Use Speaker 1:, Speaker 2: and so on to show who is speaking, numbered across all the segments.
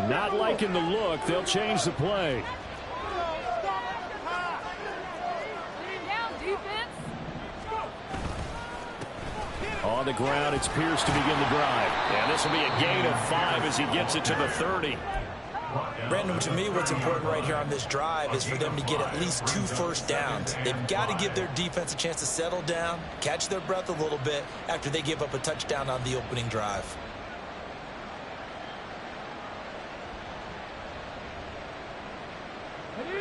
Speaker 1: Not liking the look. They'll change the play. On the ground, it's Pierce to begin the drive. And this will be a gain of 5 as he gets it to the 30.
Speaker 2: Brandon, to me, what's important right here on this drive is for them to get at least 2 first downs. They've got to give their defense a chance to settle down, catch their breath a little bit after they give up a touchdown on the opening drive.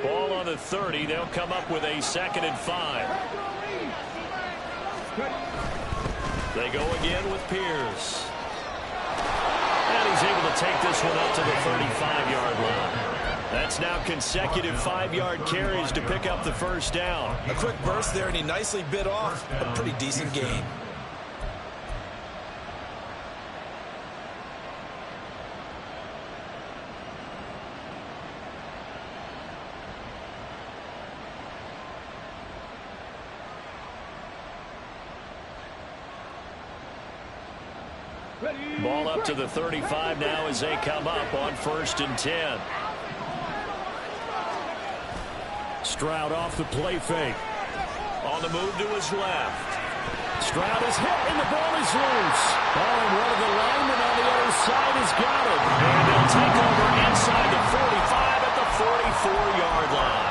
Speaker 1: Ball on the 30. They'll come up with a 2nd and 5. They go again with Pierce. And he's able to take this one up to the 35-yard line. That's now consecutive 5-yard carries to pick up the first down.
Speaker 2: A quick burst there, and he nicely bit off a pretty decent gain.
Speaker 1: Ball up to the 35 now as they come up on 1st and 10. Stroud off the play fake. On the move to his left. Stroud is hit and the ball is loose. Oh, and one of the linemen on the other side has got it. And they'll take over inside the 45 at the 44-yard line.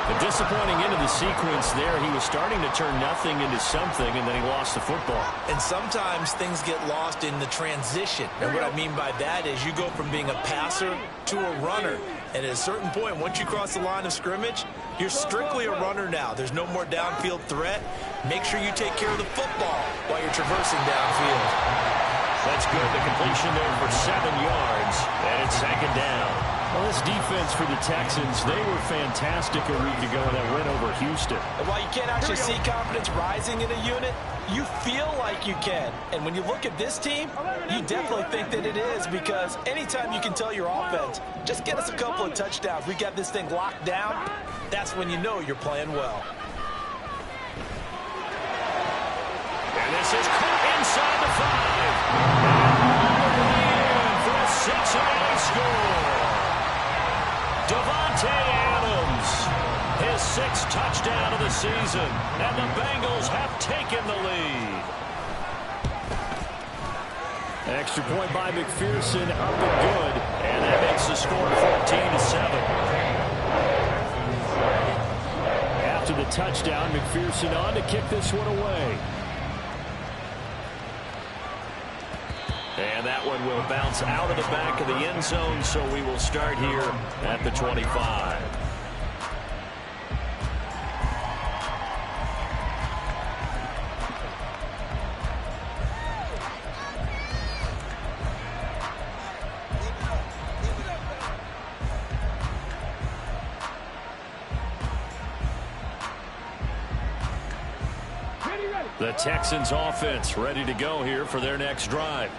Speaker 1: A disappointing end of the sequence there. He was starting to turn nothing into something, and then he lost the football.
Speaker 2: And sometimes things get lost in the transition. And what I mean by that is you go from being a passer to a runner. And at a certain point, once you cross the line of scrimmage, you're strictly a runner now. There's no more downfield threat. Make sure you take care of the football while you're traversing downfield.
Speaker 1: That's good. The completion there for 7 yards. And it's 2nd down. Well, this defense for the Texans, they were fantastic a week ago in that win over Houston.
Speaker 2: And while you can't actually see confidence rising in a unit, you feel like you can. And when you look at this team, you definitely think that it is, because anytime you can tell your offense, just get us a couple of touchdowns, we got this thing locked down, that's when you know you're playing well.
Speaker 1: And this is caught inside the 5. And all the way in for a Cincinnati score. Davante Adams, his 6th touchdown of the season, and the Bengals have taken the lead. Extra point by McPherson, up and good, and that makes the score 14-7. After the touchdown, McPherson on to kick this one away. And that one will bounce out of the back of the end zone, so we will start here at the 25. The Texans offense ready to go here for their next drive.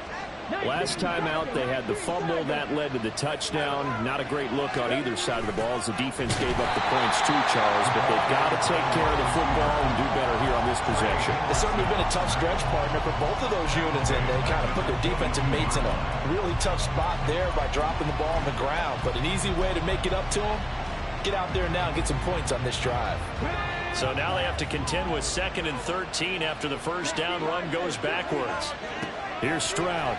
Speaker 1: Last time out, they had the fumble. That led to the touchdown. Not a great look on either side of the ball as the defense gave up the points too, Charles. But they've got to take care of the football and do better here on this possession.
Speaker 2: It's certainly been a tough stretch, partner, for both of those units, and they kind of put their defensive mates in a really tough spot there by dropping the ball on the ground. But an easy way to make it up to them, get out there now and get some points on this drive.
Speaker 1: So now they have to contend with 2nd and 13 after the first down run goes backwards. Here's Stroud.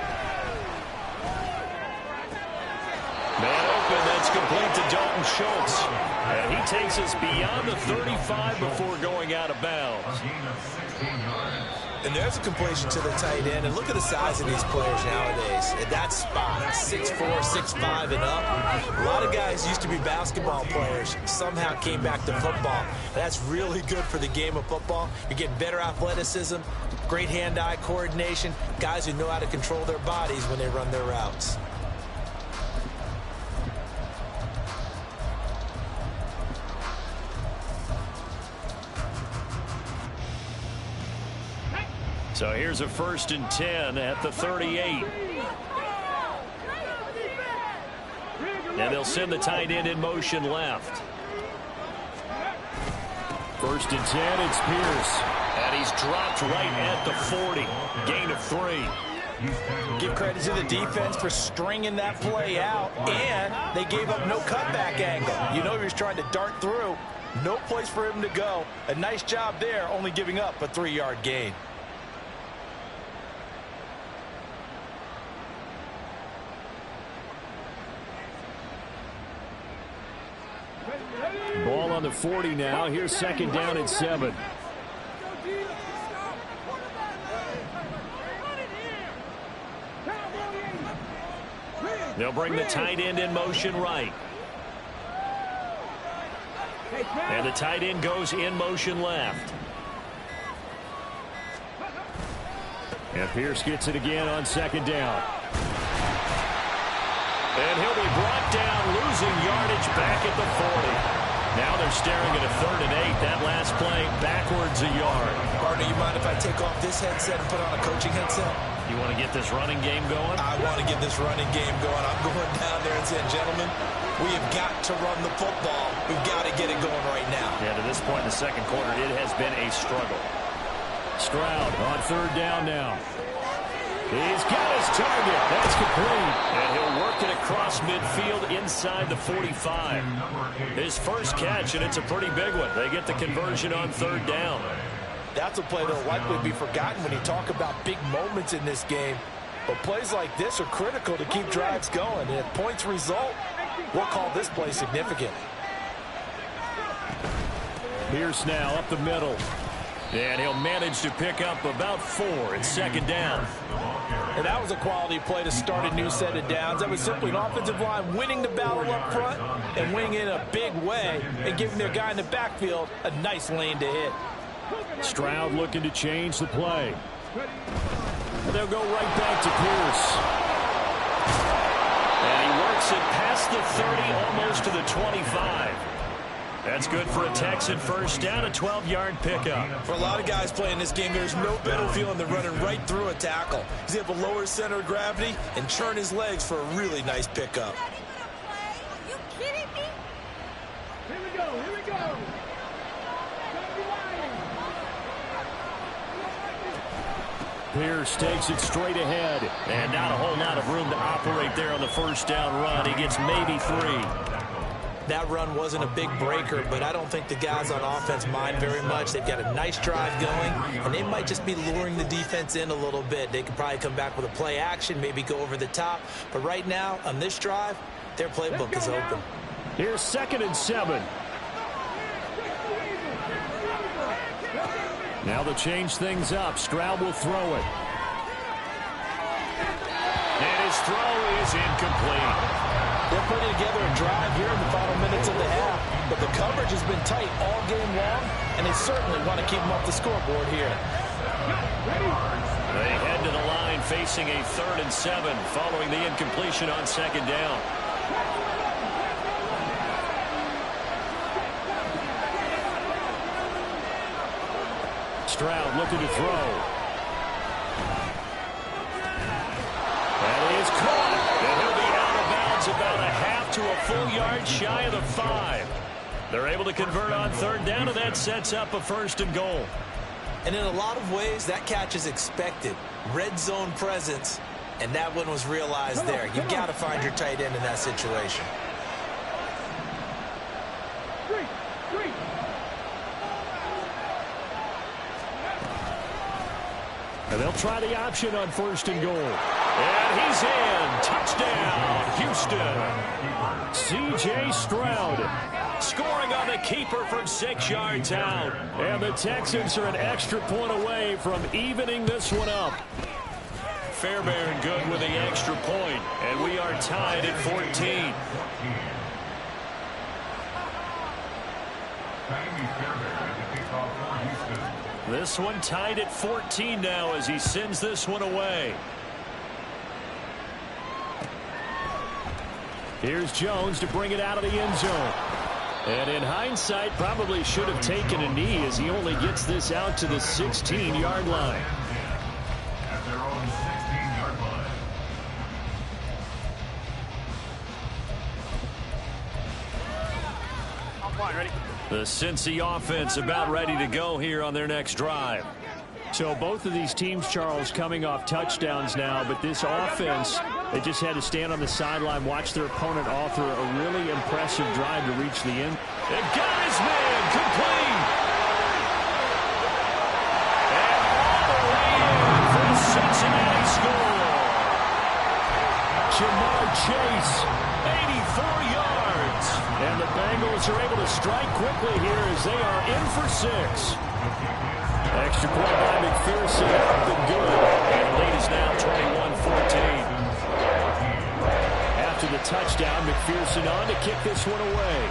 Speaker 1: Man open, that's complete to Dalton Schultz. And he takes us beyond the 35 before going out of bounds.
Speaker 2: And there's a completion to the tight end. And look at the size of these players nowadays. At that spot, 6'4", 6'5", and up. A lot of guys used to be basketball players, somehow came back to football. That's really good for the game of football. You're getting better athleticism, great hand-eye coordination, guys who know how to control their bodies when they run their routes.
Speaker 1: So here's a 1st and 10 at the 38. And they'll send the tight end in motion left. First and 10, it's Pierce. And he's dropped right at the 40. Gain of 3.
Speaker 2: Give credit to the defense for stringing that play out, and they gave up no cutback angle. You know he was trying to dart through. No place for him to go. A nice job there, only giving up a 3-yard gain.
Speaker 1: Ball on the 40 now. Here's second down and 7. They'll bring the tight end in motion right. And the tight end goes in motion left. And Pierce gets it again on second down. And he'll be brought down, losing yardage back at the 40. Now they're staring at a 3rd and 8. That last play backwards a yard.
Speaker 2: Partner, you mind if I take off this headset and put on a coaching headset?
Speaker 1: You want to get this running game going?
Speaker 2: I want to get this running game going. I'm going down there and saying, gentlemen, we have got to run the football. We've got to get it going right now.
Speaker 1: Yeah, to this point in the second quarter, it has been a struggle. Stroud on 3rd down now. He's got his target. That's complete. And he'll work it across midfield inside the 45. His first catch, and it's a pretty big one. They get the conversion on 3rd down.
Speaker 2: That's a play that'll likely be forgotten when you talk about big moments in this game. But plays like this are critical to keep drives going. And if points result, we'll call this play significant.
Speaker 1: Pierce now up the middle. And he'll manage to pick up about 4 in second down.
Speaker 2: And that was a quality play to start a new set of downs. That was simply an offensive line winning the battle up front and winning in a big way and giving their guy in the backfield a nice lane to hit.
Speaker 1: Stroud looking to change the play. They'll go right back to Pierce. And he works it past the 30, almost to the 25. That's good for a Texan first down, a 12-yard pickup.
Speaker 2: For a lot of guys playing this game, there's no better feeling than running right through a tackle. He's able to lower his center of gravity and churn his legs for a really nice pickup.
Speaker 3: Are you kidding me?
Speaker 4: Here we go, here we go.
Speaker 1: Pierce takes it straight ahead. And not a whole lot of room to operate there on the first down run. He gets maybe 3.
Speaker 2: That run wasn't a big breaker, but I don't think the guys on offense mind very much. They've got a nice drive going, and they might just be luring the defense in a little bit. They could probably come back with a play action, maybe go over the top. But right now, on this drive, their playbook is open.
Speaker 1: Here's second and 7. Now they'll change things up. Stroud will throw it. And his throw is incomplete.
Speaker 2: They're putting together a drive here in the final minutes of the half, but the coverage has been tight all game long, and they certainly want to keep them off the scoreboard here.
Speaker 1: They head to the line facing a 3rd and 7 following the incompletion on second down. Stroud looking to throw. That is caught. And he'll be out of bounds about a half to a full yard shy of the 5. They're able to convert on 3rd down, and that sets up a 1st and goal.
Speaker 2: And in a lot of ways, that catch is expected. Red zone presence, and that one was realized there. You've got to find your tight end in that situation.
Speaker 1: And they'll try the option on 1st and goal. And he's in. Touchdown, Houston. C.J. Stroud scoring on the keeper from 6 yards out. And the Texans are an extra point away from evening this one up. Fairbairn good with the extra point. And we are tied at 14. This one tied at 14 now as he sends this one away. Here's Jones to bring it out of the end zone. And in hindsight, probably should have taken a knee as he only gets this out to the 16-yard line.
Speaker 5: At their own 16-yard line.
Speaker 4: I'm fine, ready?
Speaker 1: The Cincy offense about ready to go here on their next drive.
Speaker 6: So both of these teams, Charles, coming off touchdowns now, but this offense, they just had to stand on the sideline, watch their opponent offer a really impressive drive to reach the end.
Speaker 1: It got his man complete. And all the way in for the Cincinnati score.
Speaker 6: Jamar Chase,
Speaker 1: 84 yards.
Speaker 6: and the Bengals are able to strike quickly here as they are in for 6.
Speaker 1: Extra point by McPherson up and good. And the lead is now 21-14.
Speaker 6: After the touchdown, McPherson on to kick this one away.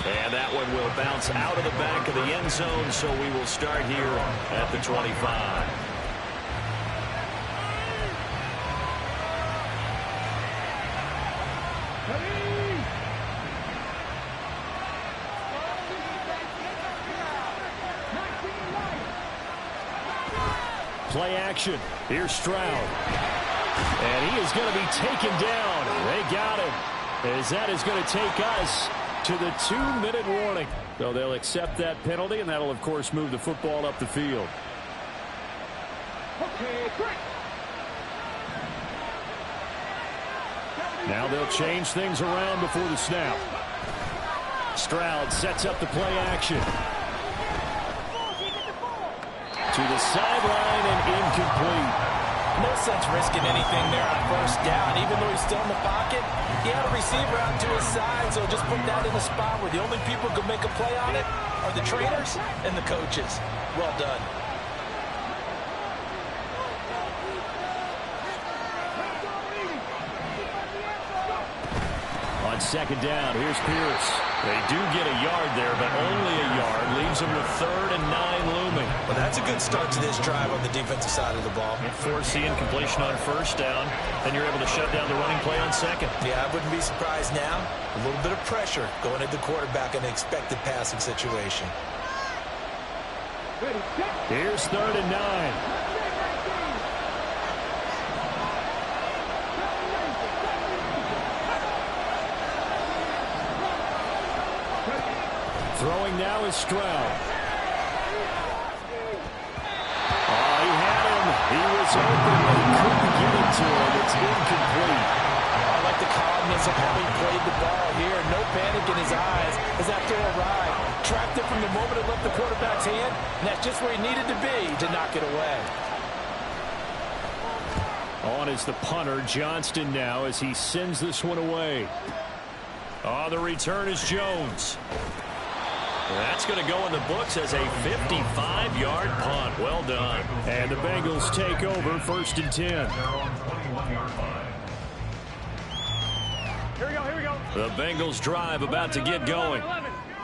Speaker 1: And that one will bounce out of the back of the end zone, so we will start here at the 25.
Speaker 6: Play action. Here's Stroud. And he is going to be taken down. They got him. As that is going to take us to the 2-minute warning. So they'll accept that penalty, and that'll, of course, move the football up the field. Now they'll change things around before the snap. Stroud sets up the play action. To the sideline and incomplete.
Speaker 2: No sense risking anything there on first down. Even though he's still in the pocket, he had a receiver out to his side, so just put that in a spot where the only people who can make a play on it are the trainers and the coaches. Well done.
Speaker 6: On second down, here's Pierce.
Speaker 1: They do get a yard there, but only a yard. Leaves them with 3rd and 9 looming.
Speaker 2: Well, that's a good start to this drive on the defensive side of the ball.
Speaker 1: Force the incompletion on first down. Then you're able to shut down the running play on second.
Speaker 2: Yeah, I wouldn't be surprised now. A little bit of pressure going at the quarterback in an expected passing situation.
Speaker 6: Here's 3rd and 9. Throwing now is Stroud. Oh, he had him. He was open, but he couldn't get it to him. It's incomplete.
Speaker 2: I like the calmness of how he played the ball here. No panic in his eyes as that throw arrived. Tracked it from the moment it left the quarterback's hand, and that's just where he needed to be to knock it away.
Speaker 6: On is the punter, Johnston, now as he sends this one away.
Speaker 1: Oh, the return is Jones. That's going to go in the books as a 55-yard punt. Well done.
Speaker 6: And the Bengals take over 1st and 10.
Speaker 4: Here we go, here we go.
Speaker 1: The Bengals drive about to get going.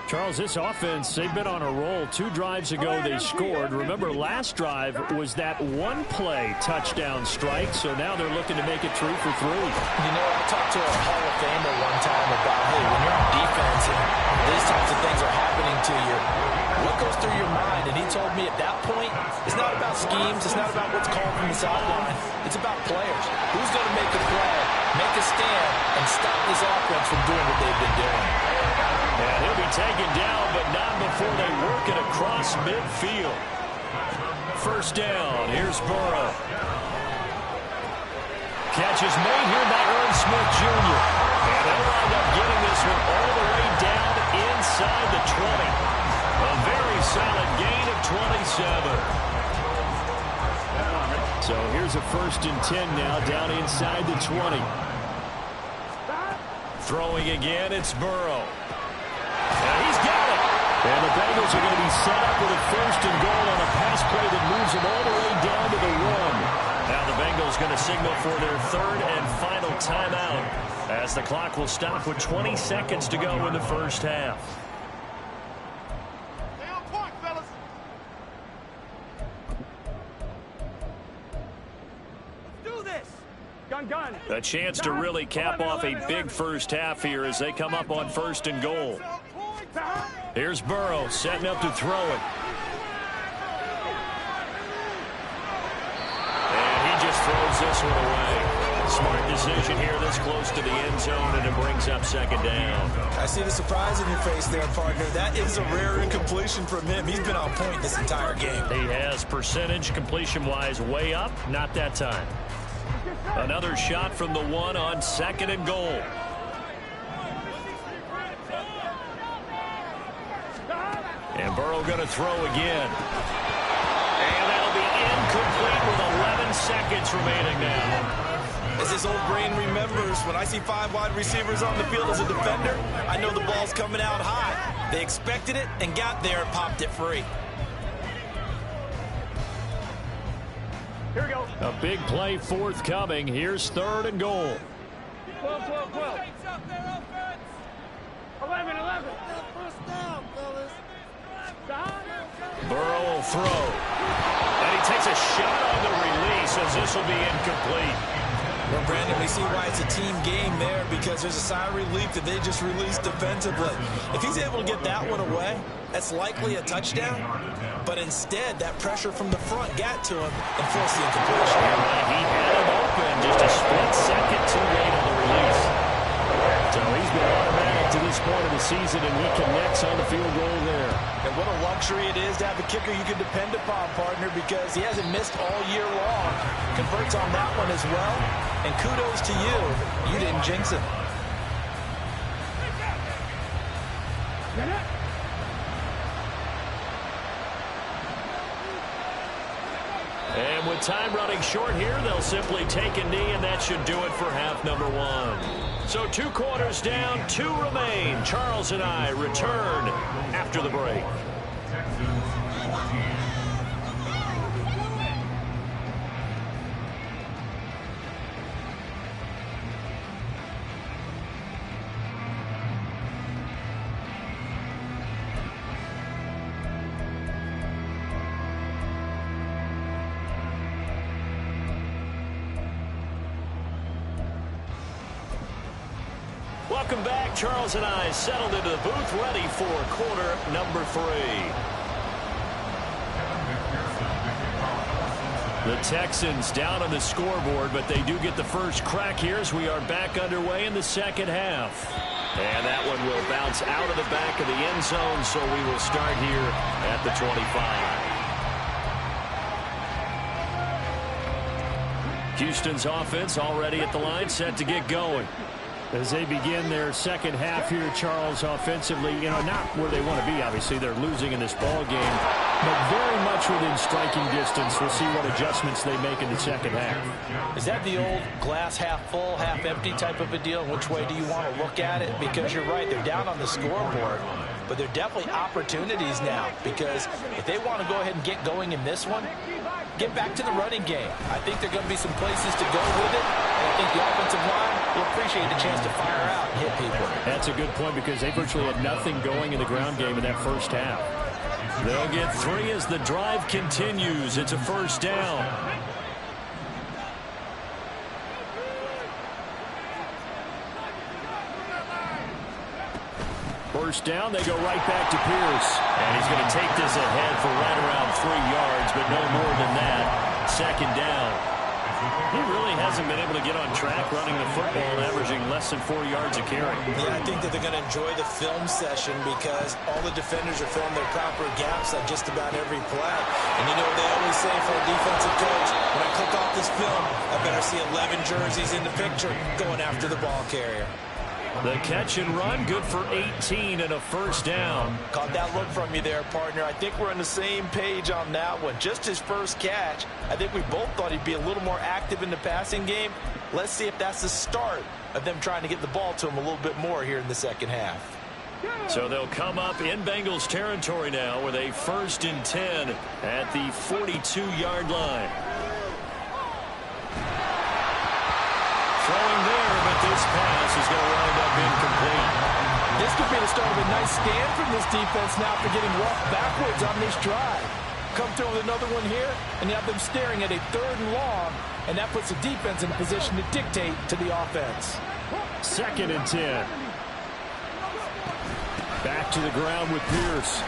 Speaker 6: Charles, this offense, they've been on a roll. 2 drives ago they scored. Remember, last drive was that one-play touchdown strike, so now they're looking to make it 3 for 3.
Speaker 2: You know, I talked to a Hall of Famer one time about, hey, when you're on defense and these types of things are happening to you, what goes through your mind? And he told me at that point, it's not about schemes, it's not about what's called from the sideline. It's about players. Who's going to make a play, make a stand, and stop this offense from doing what they've been doing?
Speaker 1: And he'll be taken down, but not before they work it across midfield. 1st down. Here's Burrow. Catch is made here by Irv Smith Jr. And they'll wind up getting this one all the way down inside the 20. A very solid gain of 27.
Speaker 6: So here's a 1st and 10 now, down inside the 20.
Speaker 1: Throwing again, it's Burrow. And he's got it.
Speaker 6: And the Bengals are going to be set up with a 1st and goal on a pass play that moves them all the way down to the 1.
Speaker 1: Now the Bengals going to signal for their 3rd and final timeout as the clock will stop with 20 seconds to go in the first half.
Speaker 4: Stay on point, fellas. Let's do this. Gun.
Speaker 1: A chance to really cap off a big first half here as they come up on 1st and goal. Here's Burrow setting up to throw it. And he just throws this one away.
Speaker 6: Smart decision here this close to the end zone, and it brings up second down.
Speaker 2: I see the surprise in your face there, partner. That is a rare incompletion from him. He's been on point this entire game.
Speaker 6: He has percentage completion-wise way up. Not that time. Another shot from the one on second and goal. And Burrow going to throw again. And that'll be incomplete with 11 seconds remaining now.
Speaker 2: As his old brain remembers, when I see 5 wide receivers on the field as a defender, I know the ball's coming out high. They expected it and got there and popped it free.
Speaker 4: Here we go.
Speaker 6: A big play forthcoming. Here's third and goal.
Speaker 4: 12, 12, 12. 11, 11.
Speaker 3: First down, fellas.
Speaker 6: Burrow will throw. And he takes a shot on the release as this will be incomplete.
Speaker 2: Well, Brandon, we see why it's a team game there, because there's a sigh of relief that they just released defensively. If he's able to get that one away, that's likely a touchdown. But instead, that pressure from the front got to him and forced the incompletion.
Speaker 6: He had him open just a split second too late on the release. So he's been automatic to this point of the season, and he connects on the field goal there.
Speaker 2: And what a luxury it is to have a kicker you can depend upon, partner, because he hasn't missed all year long. Converts on that one as well. And kudos to you. You didn't jinx it.
Speaker 6: And with time running short here, they'll simply take a knee, and that should do it for half number one. So 2 quarters down, 2 remain. Charles and I return after the break. Welcome back. Charles and I settled into the booth, ready for quarter number 3. The Texans down on the scoreboard, but they do get the first crack here as we are back underway in the second half. And that one will bounce out of the back of the end zone, so we will start here at the 25. Houston's offense already at the line, set to get going. As they begin their second half here, Charles, offensively, not where they want to be, obviously. They're losing in this ball game, but very much within striking distance. We'll see what adjustments they make in the second half.
Speaker 2: Is that the old glass half full, half empty type of a deal? Which way do you want to look at it? Because you're right, they're down on the scoreboard, but they're definitely opportunities now, because if they want to go ahead and get going in this one, get back to the running game. I think there are going to be some places to go with it, and I think the offensive line will appreciate the chance to fire out and hit people.
Speaker 6: That's a good point, because they virtually had nothing going in the ground game in that first half. They'll get 3 as the drive continues. It's a first down. First down, they go right back to Pierce. And he's going to take this ahead for right around 3 yards, but no more than that. Second down. He really hasn't been able to get on track running the football, averaging less than 4 yards a carry.
Speaker 2: Yeah, I think that they're going to enjoy the film session, because all the defenders are filling their proper gaps on just about every play. And you know what they always say for a defensive coach? When I click off this film, I better see 11 jerseys in the picture going after the ball carrier.
Speaker 6: The catch and run, good for 18 and a first down.
Speaker 2: Caught that look from you there, partner. I think we're on the same page on that one. Just his first catch. I think we both thought he'd be a little more active in the passing game. Let's see if that's the start of them trying to get the ball to him a little bit more here in the second half.
Speaker 6: So they'll come up in Bengals territory now with a 1st and 10 at the 42-yard line. Throwing there, but this pass is going to wind up incomplete.
Speaker 2: This could be the start of a nice stand from this defense now for getting walked backwards on this drive. Come through with another one here, and you have them staring at a 3rd and long, and that puts the defense in a position to dictate to the offense.
Speaker 6: 2nd and 10. Back to the ground with Pierce.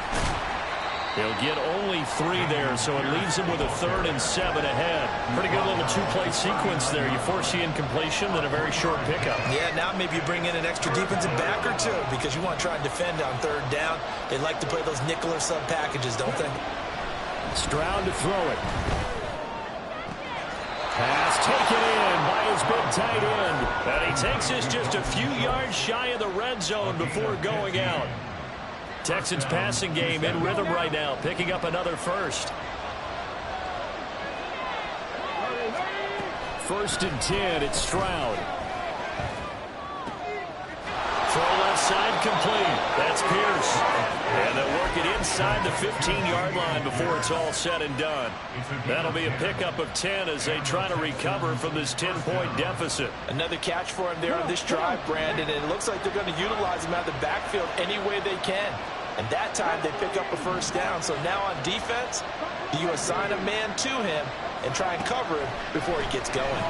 Speaker 6: He'll get only 3 there, so it leaves him with a 3rd and 7 ahead. Pretty good little 2-play sequence there. You force the incompletion, then a very short pickup.
Speaker 2: Yeah, now maybe you bring in an extra defensive back or two because you want to try and defend on 3rd down. They like to play those nickel or sub packages, don't they?
Speaker 6: Stroud to throw it. Pass taken in by his big tight end. And he takes us just a few yards shy of the red zone before going out. Texans passing game in rhythm right now, picking up another first. 1st and 10, it's Stroud. Throw left side complete. That's Pierce. And they'll work it inside the 15-yard line before it's all said and done. That'll be a pickup of 10 as they try to recover from this 10-point deficit.
Speaker 2: Another catch for him there on this drive, Brandon, and it looks like they're going to utilize him out of the backfield any way they can. And that time they pick up a 1st down. So now on defense, you assign a man to him and try and cover him before he gets going.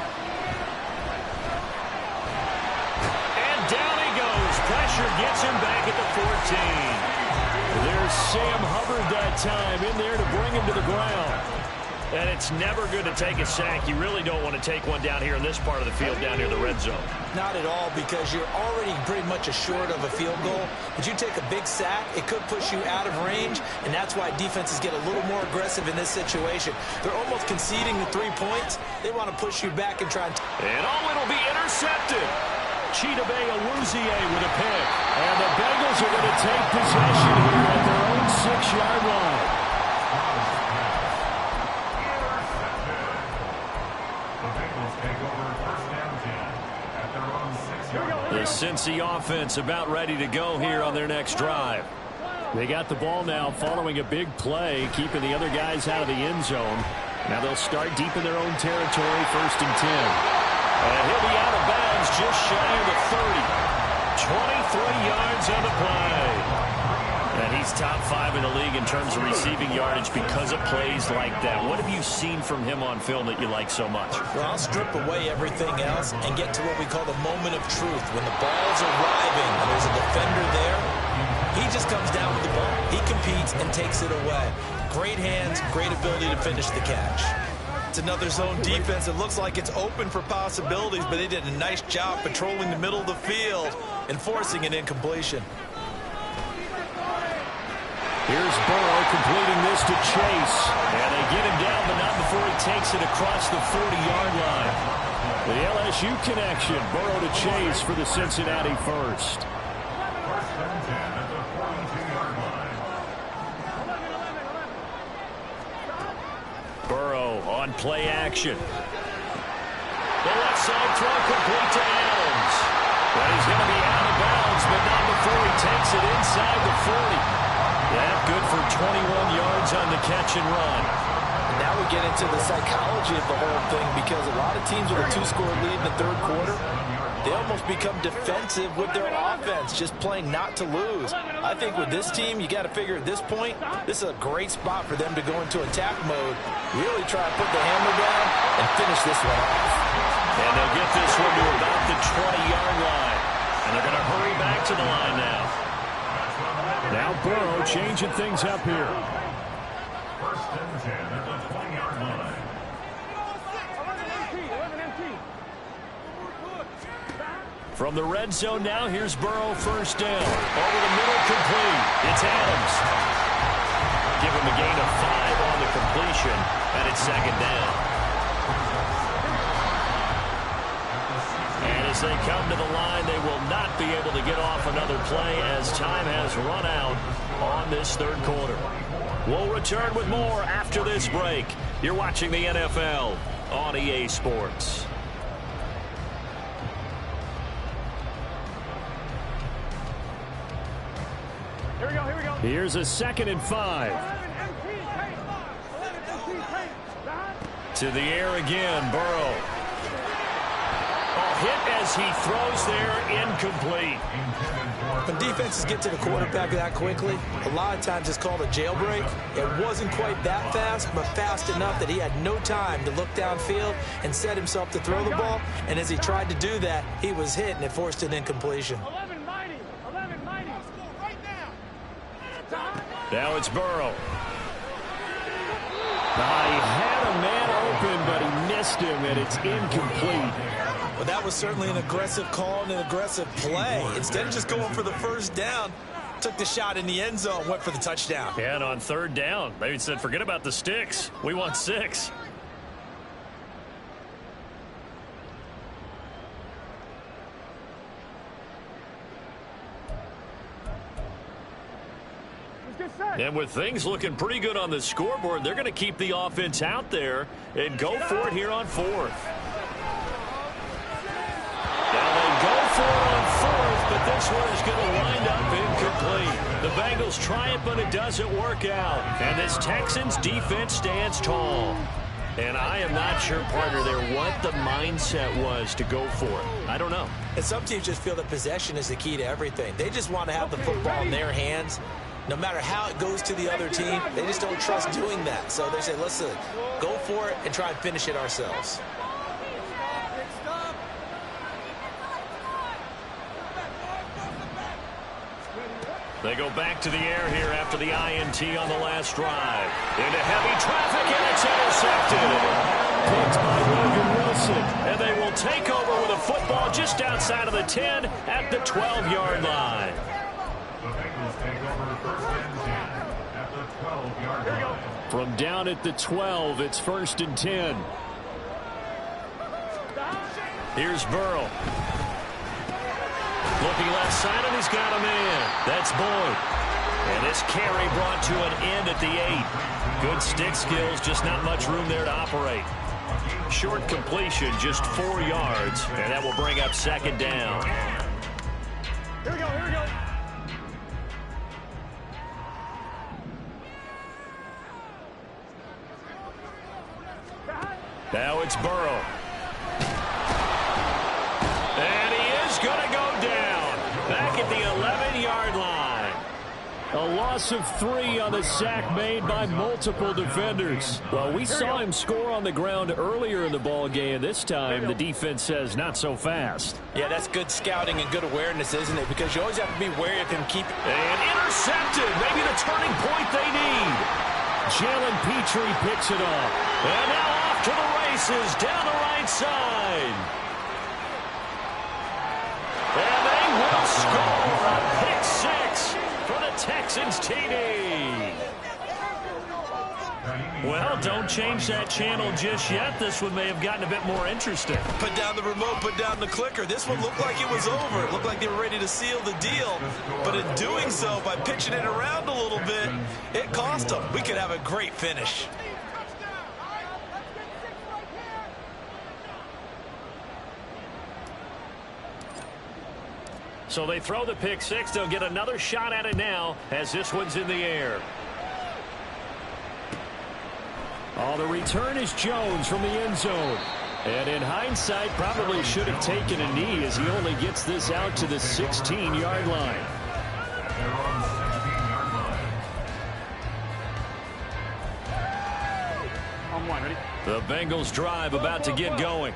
Speaker 6: And down he goes. Pressure gets him back at the 14. There's Sam Hubbard that time in there to bring him to the ground. And it's never good to take a sack. You really don't want to take one down here in this part of the field down near the red zone.
Speaker 2: Not at all, because you're already pretty much assured of a field goal. But you take a big sack, it could push you out of range, and that's why defenses get a little more aggressive in this situation. They're almost conceding the 3 points. They want to push you back and try and...
Speaker 6: it'll be intercepted. Chidobe Awuzie with a pick. And the Bengals are going to take possession here at their own 6-yard line. The Cincy offense about ready to go here on their next drive. They got the ball now following a big play, keeping the other guys out of the end zone. Now they'll start deep in their own territory, 1st and 10. And he'll be out of bounds just shy of the 30. 23 yards on the play. And he's top 5 in the league in terms of receiving yardage because of plays like that. What have you seen from him on film that you like so much?
Speaker 2: Well, I'll strip away everything else and get to what we call the moment of truth. When the ball's arriving and there's a defender there, he just comes down with the ball. He competes and takes it away. Great hands, great ability to finish the catch. It's another zone defense. It looks like it's open for possibilities, but they did a nice job patrolling the middle of the field and forcing an incompletion.
Speaker 6: Here's Burrow completing this to Chase. And they get him down, but not before he takes it across the 40-yard line. The LSU connection, Burrow to Chase for the Cincinnati first.
Speaker 5: 1st and 10 at the 42-yard line.
Speaker 6: Burrow on play action. The left side throw complete to Adams. But he's going to be out of bounds, but not before he takes it inside the 40. Yeah, good for 21 yards on the catch and run.
Speaker 2: And now we get into the psychology of the whole thing, because a lot of teams with a 2-score lead in the 3rd quarter, they almost become defensive with their offense, just playing not to lose. I think with this team, you got to figure at this point, this is a great spot for them to go into attack mode, really try to put the hammer down and finish this one off.
Speaker 6: And they'll get this one to about the 20-yard line. And they're going to hurry back to the line now. Now Burrow changing things up here.
Speaker 5: 1st and 10 at the 20-yard line.
Speaker 6: From the red zone now, here's Burrow 1st down. Over the middle, complete. It's Adams. Give him a gain of 5 on the completion, and it's 2nd down. And as they come to the line, they will not be able to get off another play as time has run out on this 3rd quarter. We'll return with more after this break. You're watching the NFL on EA Sports.
Speaker 4: Here we go.
Speaker 6: Here's a 2nd and 5. To the air again, Burrow. Hit as he throws there, incomplete.
Speaker 2: When defenses get to the quarterback that quickly, a lot of times it's called a jailbreak. It wasn't quite that fast, but fast enough that he had no time to look downfield and set himself to throw the ball. And as he tried to do that, he was hit, and it forced an incompletion.
Speaker 4: 11 mighty.
Speaker 6: Now it's Burrow. He had a man open, but he missed him, and it's incomplete.
Speaker 2: Well, that was certainly an aggressive call and an aggressive play. Instead of just going for the first down, took the shot in the end zone, went for the touchdown.
Speaker 6: Yeah, and on third down, they said, forget about the sticks. We want 6. And with things looking pretty good on the scoreboard, they're going to keep the offense out there and go for it here on 4th. Now they go for it on 4th, but this one is going to wind up incomplete. The Bengals try it, but it doesn't work out. And this Texans defense stands tall. And I am not sure, partner, there what the mindset was to go for it. I don't know.
Speaker 2: And some teams just feel that possession is the key to everything. They just want to have the football in their hands. No matter how it goes to the other team, they just don't trust doing that. So they say, listen, go for it and try and finish it ourselves.
Speaker 6: They go back to the air here after the INT on the last drive. Into heavy traffic, and it's intercepted. Picked by Logan Wilson. And they will take over with a football just outside of the 10 at the 12-yard line.
Speaker 5: The Bengals take over first and 10 at the 12-yard line.
Speaker 6: From down at the 12, it's 1st and 10. Here's Burrow. Looking left side, and he's got a man. That's Boyd. And this carry brought to an end at the 8. Good stick skills, just not much room there to operate. Short completion, just 4 yards, and that will bring up 2nd down.
Speaker 4: Here we go, here we go.
Speaker 6: Now it's Burrow. And he is going to go down. Back at the 11-yard line. A loss of 3 on the sack made by multiple defenders. Well, we saw him score on the ground earlier in the ball game. This time, the defense says not so fast.
Speaker 2: Yeah, that's good scouting and good awareness, isn't it? Because you always have to be wary of him keeping.
Speaker 6: And intercepted. Maybe the turning point they need. Jalen Petrie picks it off. And now off to the races down the right side. And they will score a pick 6 for the Texans TD. Well, don't change that channel just yet. This one may have gotten a bit more interesting.
Speaker 2: Put down the remote, put down the clicker. This one looked like it was over. It looked like they were ready to seal the deal. But in doing so, by pitching it around a little bit, it cost them. We could have a great finish.
Speaker 6: So they throw the pick 6. They'll get another shot at it now as this one's in the air. Oh, the return is Jones from the end zone. And in hindsight, probably should have taken a knee as he only gets this out to the 16-yard line.
Speaker 5: They're on the 16-yard line.
Speaker 4: On 1, ready?
Speaker 6: The Bengals drive about to get going.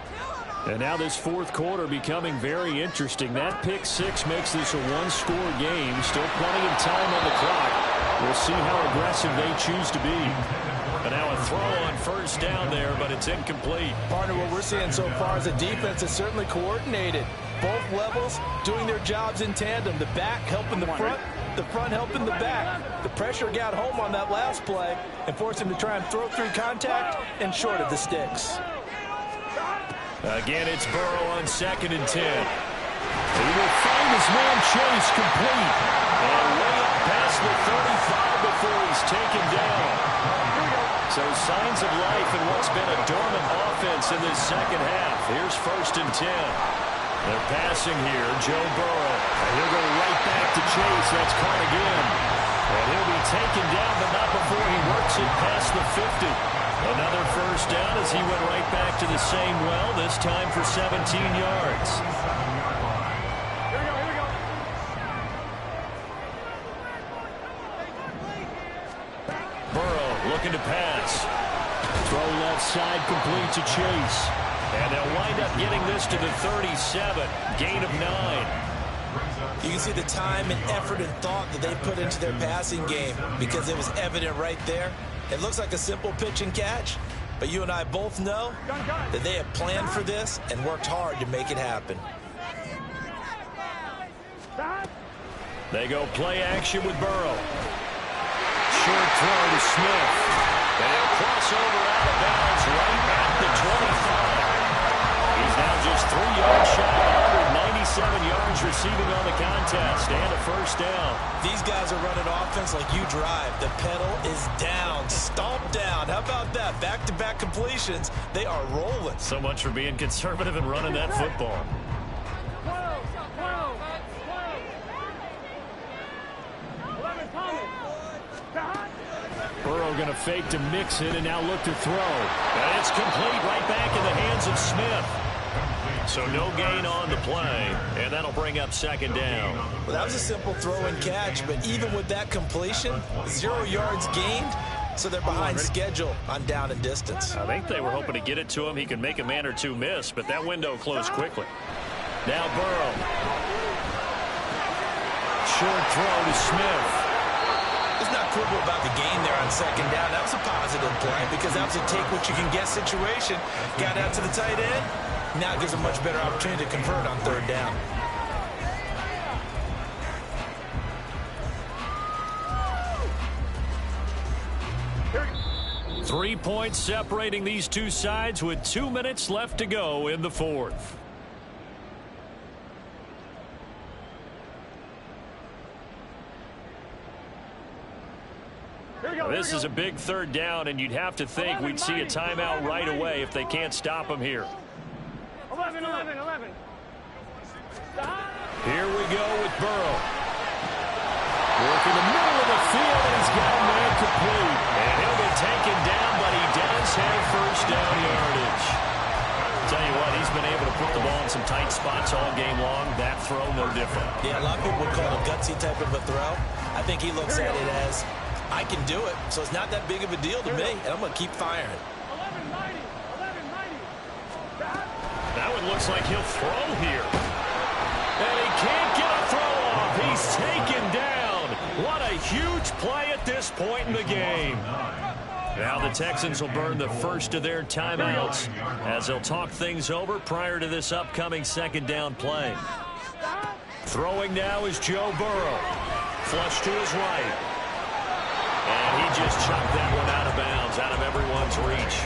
Speaker 6: And now this 4th quarter becoming very interesting. That pick 6 makes this a one-score game. Still plenty of time on the clock. We'll see how aggressive they choose to be. And now a throw on 1st down there, but it's incomplete.
Speaker 2: Partner, what we're seeing so far is a defense that's certainly coordinated. Both levels doing their jobs in tandem. The back helping the front helping the back. The pressure got home on that last play and forced him to try and throw through contact and short of the sticks.
Speaker 6: Again, it's Burrow on 2nd and 10. He will find his man Chase complete. And way up past the 35 before he's taken down. So signs of life in what's been a dormant offense in this second half. Here's 1st and 10. They're passing here, Joe Burrow. And he'll go right back to Chase. That's caught again. And he'll be taken down, but not before he works it past the 50. Another 1st down as he went right back to the same well, this time for 17 yards.
Speaker 4: Here we go, here we go.
Speaker 6: Burrow looking to pass. Throw left side complete to Chase. And they'll wind up getting this to the 37. Gain of 9.
Speaker 2: You can see the time and effort and thought that they put into their passing game because it was evident right there. It looks like a simple pitch and catch, but you and I both know that they have planned for this and worked hard to make it happen.
Speaker 6: They go play action with Burrow. Short throw to Smith. And he'll cross over out of bounds right at the 25. He's now just 3 yards shy of 197 yards receiving on the contest and a first down.
Speaker 2: These guys are running offense like you drive. The pedal is down, stomped down. How about that? Back-to-back completions. They are rolling.
Speaker 6: So much for being conservative and running that football. Burrow going to fake to mix it and now look to throw. And it's complete right back in the hands of Smith. So no gain on the play, and that'll bring up second down.
Speaker 2: Well, that was a simple throw and catch, but even with that completion, 0 yards gained, so they're behind schedule on down and distance.
Speaker 6: I think they were hoping to get it to him. He can make a man or two miss, but that window closed quickly. Now Burrow. Short throw to Smith.
Speaker 2: Let's not quibble about the gain there on second down. That was a positive play because that was a take-what-you-can-get situation. Got out to the tight end. Now it gives a much better opportunity to convert on third down.
Speaker 6: Three points separating these two sides with 2 minutes left to go in the fourth. This is a big third down, and you'd have to think we'd see a timeout right away if they can't stop him here.
Speaker 4: 11.
Speaker 6: Here we go with Burrow. Working the middle of the field, and he's got a man complete. And he'll be taken down, but he does have first down yardage. Tell you what, he's been able to put the ball in some tight spots all game long. That throw, no different.
Speaker 2: Yeah, a lot of people would call it a gutsy type of a throw. I think he looks at it as, I can do it, so it's not that big of a deal to me, and I'm going to keep firing.
Speaker 4: 11-90.
Speaker 6: That one looks like he'll throw here. And he can't get a throw off. He's taken down. What a huge play at this point in the game. Now the Texans will burn the first of their timeouts as they'll talk things over prior to this upcoming second down play. Throwing now is Joe Burrow. Flush to his right. And he just chucked that one out of bounds, out of everyone's reach.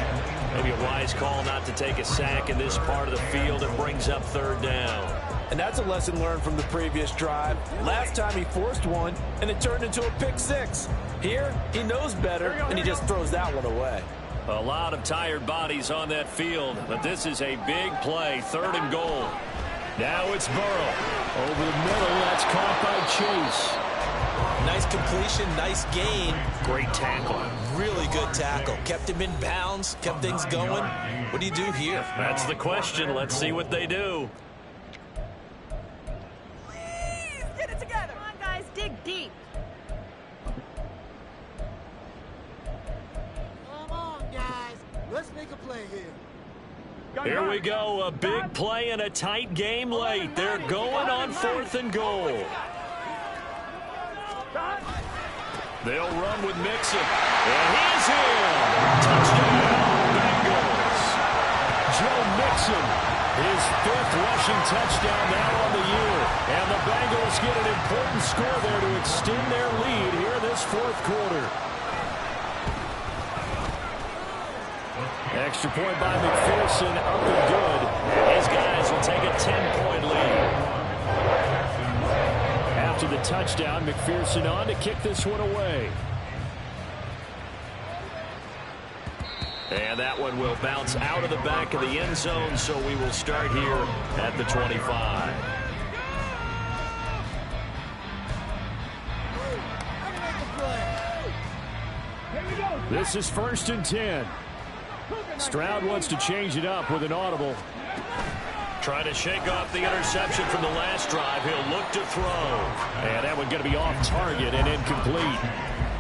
Speaker 6: Maybe a wise call not to take a sack in this part of the field. It brings up third down.
Speaker 2: And that's a lesson learned from the previous drive. Last time he forced one, and it turned into a pick six. Here, he knows better, and he just throws that one away.
Speaker 6: A lot of tired bodies on that field, but this is a big play, 3rd and goal. Now it's Burrow. Over the middle, that's caught by Chase.
Speaker 2: Nice completion, nice gain.
Speaker 6: Great tackle.
Speaker 2: Really good tackle. Kept him in bounds, kept things going. What do you do here?
Speaker 6: That's the question. Let's see what they do.
Speaker 7: Please get it together. Come on, guys, dig deep.
Speaker 3: Come on, guys. Let's make a play here.
Speaker 6: Here we go. A big play and a tight game late. They're going on 4th and goal. They'll run with Mixon. And he's in. Touchdown, Bengals. Joe Mixon, his 5th rushing touchdown now on the year. And the Bengals get an important score there to extend their lead here in this 4th quarter. Extra point by McPherson, up and good. And his guys will take a 10-point lead. After the touchdown, McPherson on to kick this one away. And that one will bounce out of the back of the end zone, so we will start here at the 25. This is 1st and 10. Stroud wants to change it up with an audible. Trying to shake off the interception from the last drive. He'll look to throw. And that one going to be off target and incomplete.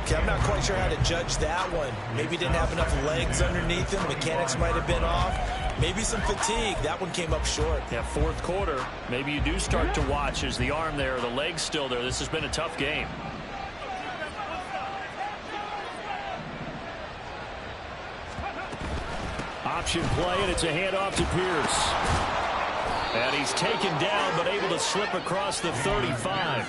Speaker 2: Okay, I'm not quite sure how to judge that one. Maybe didn't have enough legs underneath him. Mechanics might have been off. Maybe some fatigue. That one came up short.
Speaker 6: Yeah, 4th quarter. Maybe you do start to watch. Is the arm there, the leg's still there? This has been a tough game. Option play, and it's a handoff to Pierce. And he's taken down, but able to slip across the 35.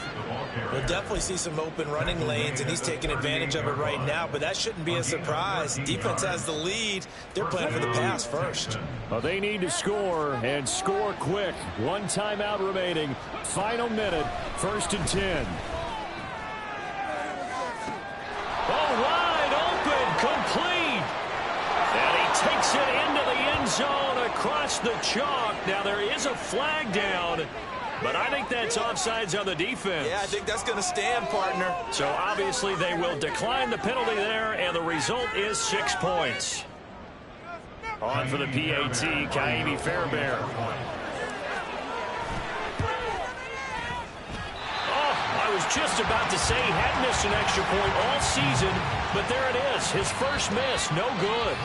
Speaker 2: We'll definitely see some open running lanes, and he's taking advantage of it right now, but that shouldn't be a surprise. Defense has the lead. They're playing for the pass first.
Speaker 6: Well, they need to score, and score quick. One timeout remaining. Final minute, 1st and 10. Oh, wide open, complete. And he takes it into the end zone across the chalk. Now, there is a flag down, but I think that's offsides on the defense.
Speaker 2: Yeah, I think that's going to stand, partner.
Speaker 6: So, obviously, they will decline the penalty there, and the result is 6 points. On for the PAT, Kaimi Fairbairn. Oh, I was just about to say he hadn't missed an extra point all season, but there it is. His first miss, no good.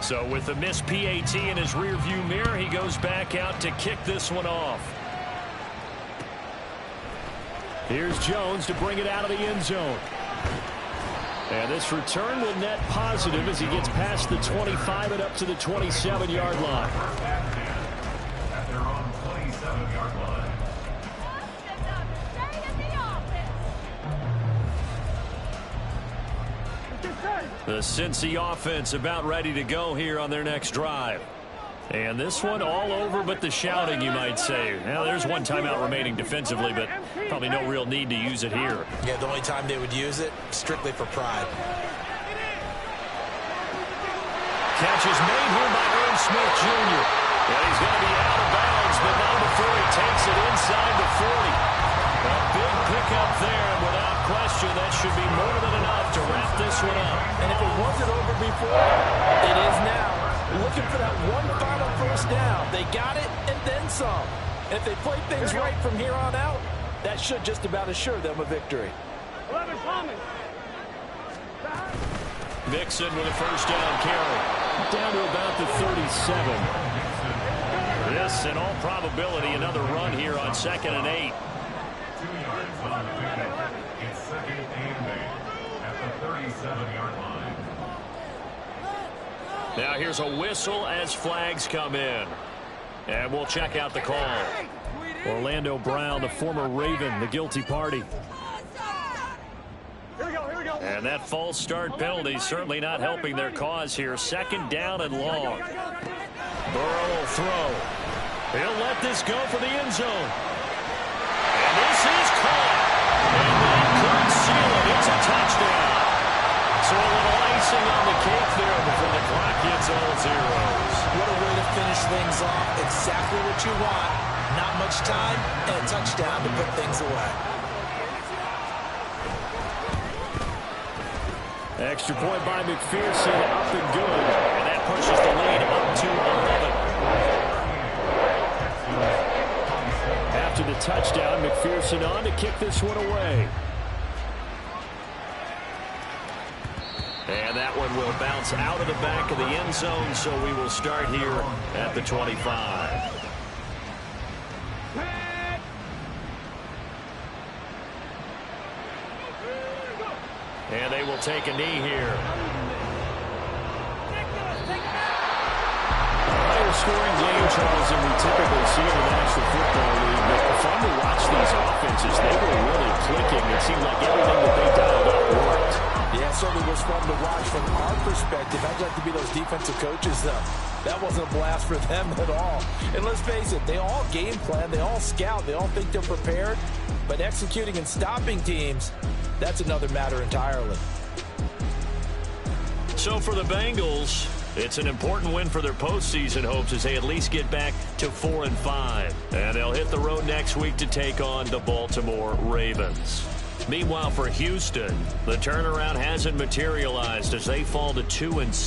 Speaker 6: So with the missed PAT in his rearview mirror, he goes back out to kick this one off. Here's Jones to bring it out of the end zone. And this return will net positive as he gets past the 25 and up to the 27-yard line.
Speaker 5: At their own 27-yard line.
Speaker 6: The Cincy offense about ready to go here on their next drive. And this one all over but the shouting, you might say. Now, there's one timeout remaining defensively, but probably no real need to use it here.
Speaker 2: Yeah, the only time they would use it, strictly for pride.
Speaker 6: Catch is made here by Aaron Smith, Jr. And he's going to be out of bounds, but not before he takes it inside the 40. A big pickup there, and without question, that should be more than enough to wrap this one up.
Speaker 2: And if it wasn't over before, it is now. Looking for that one final first down. They got it and then some. And if they play things right from here on out, that should just about assure them a victory.
Speaker 4: 11 coming.
Speaker 6: Mixon with a first down carry. Down to about the 37. This, in all probability, another run here on 2nd and 8.
Speaker 5: 2 yards on the pickup. It's 2nd and 8 at the 37-yard line.
Speaker 6: Now here's a whistle as flags come in. And we'll check out the call. Orlando Brown, the former Raven, the guilty party.
Speaker 4: Here we go.
Speaker 6: And that false start penalty certainly not helping their cause here. 2nd down and long. Burrow will throw. He'll let this go for the end zone. And this is caught. And that could seal it. It's a touchdown. So a little icing on the cake there before the clock hits all zeros.
Speaker 2: What a way to finish things off. Exactly what you want. Not much time and a touchdown to put things away.
Speaker 6: Extra point by McPherson, up and good. And that pushes the lead up to 11. After the touchdown, McPherson on to kick this one away. And that one will bounce out of the back of the end zone, so we will start here at the 25. And they will take a knee here. Higher scoring game, Charles, than we typically see in the National Football League. But fun to watch these offenses. They were really clicking. It seemed like everything that they dialed up worked.
Speaker 2: Yeah, it certainly was fun to watch from our perspective. I'd like to be those defensive coaches, though. That wasn't a blast for them at all. And let's face it, they all game plan, they all scout, they all think they're prepared. But executing and stopping teams, that's another matter entirely.
Speaker 6: So for the Bengals, it's an important win for their postseason hopes as they at least get back to 4-5. And they'll hit the road next week to take on the Baltimore Ravens. Meanwhile, for Houston, the turnaround hasn't materialized as they fall to 2-6.